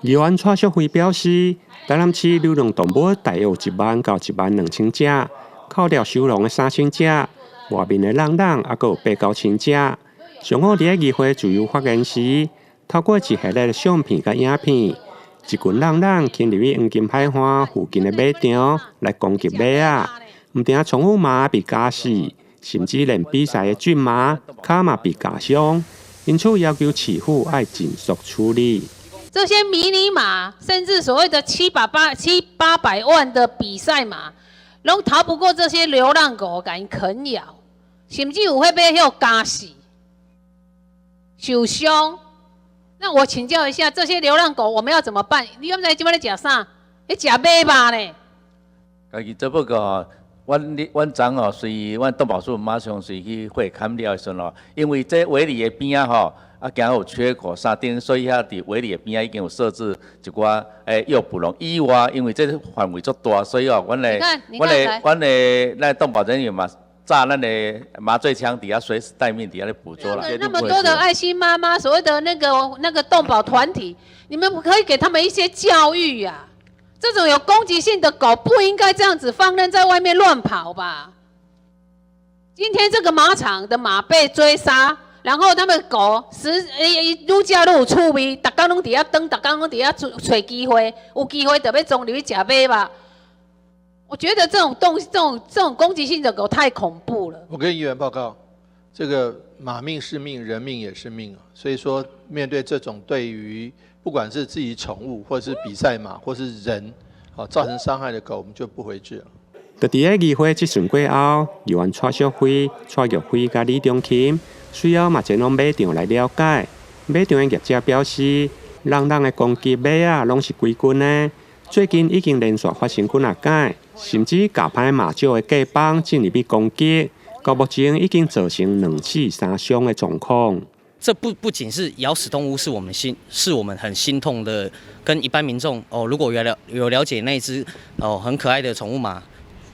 议员蔡淑惠表示，台南市流浪动物大约有1万到12000只，扣掉收容的3000只，外面的浪浪还有8到1000只。上午伫议会自由发言时，透过一系列的相片甲影片，一群浪浪牵入去黄金海岸附近的马场来攻击马仔，唔定宠物马被夹死，甚至连比赛的骏马脚嘛被夹伤，因此要求市府要尽速处理。这些迷你马，甚至所谓的700-800万的比赛马，拢逃不过这些流浪狗甲因啃咬，甚至有会被迄夹死、受伤。那我请教一下，这些流浪狗我们要怎么办？你敢知今摆咧食啥？咧食马吧呢？家己做报告吼，阮昨吼随阮动保处马上随去会勘了的时候，因为这围里的边啊吼。行有缺口沙丁，所以遐伫围里的边已经有设置一寡诱捕笼以外，因为这范围足大，所以阮的动保人员嘛，炸咱的麻醉枪底下随时待命底下咧捕捉啦。那么多的爱心妈妈，所谓的那个动保团体，你们可以给他们一些教育呀。这种有攻击性的狗不应该这样子放任在外面乱跑吧？今天这个马场的马被追杀。然后他们狗愈食愈有趣味，逐天拢伫遐等，逐天拢伫遐找机会，有机会就要冲入去食马吧。我觉得这种攻击性的狗太恐怖了。我跟议员报告，这个马命是命，人命也是命啊。所以说，面对这种对于不管是自己宠物，或是比赛马，或是人，造成伤害的狗，我们就不回致了。就伫议会即顺过后，议员蔡淑惠、蔡玉辉甲李中琴。随后嘛前往马场来了解，马场的业者表示，浪浪的攻击马仔拢是规群的，最近已经连续发生几件，甚至教歹马少的假帮进入去攻击，到目前已经造成2死3伤的状况。这不仅是咬死动物是我们很心痛的，跟一般民众如果有了解那一只很可爱的宠物马，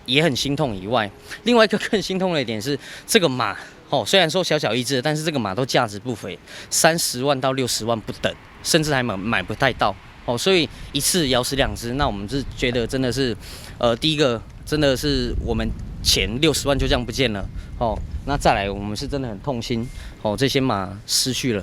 也很心痛以外，另外一个更心痛的一点是这个马。虽然说小小一只，但是这个马都价值不菲，30万到60万不等，甚至还买不太到。所以一次咬死2只，那我们是觉得真的是，第一个真的是我们钱60万就这样不见了。那再来我们是真的很痛心，这些马失去了。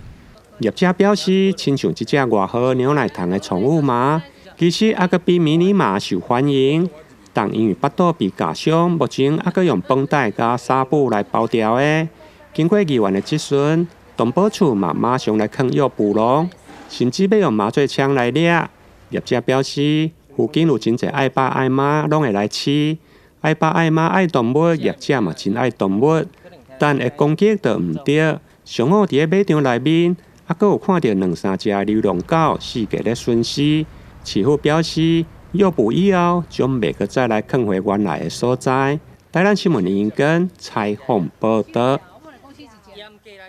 业者表示，亲像这只外号牛奶糖的宠物马，其实还阁比迷你马受欢迎。但因为腹肚被夹伤，目前还阁用绷带加纱布来包掉的。经过议员的质询，动保处嘛马上来坑诱捕笼，甚至要用麻醉枪来掠。业者表示，附近有真侪爱爸爱妈拢会来饲，爱爸爱妈爱动物，业者嘛真爱动物，但会攻击就唔对。上午伫马场内面，还阁有看到2、3只流浪狗四界咧吮食。市府表示，诱捕以后，将袂阁再来坑回原来的所在。台南新闻引根采访报道。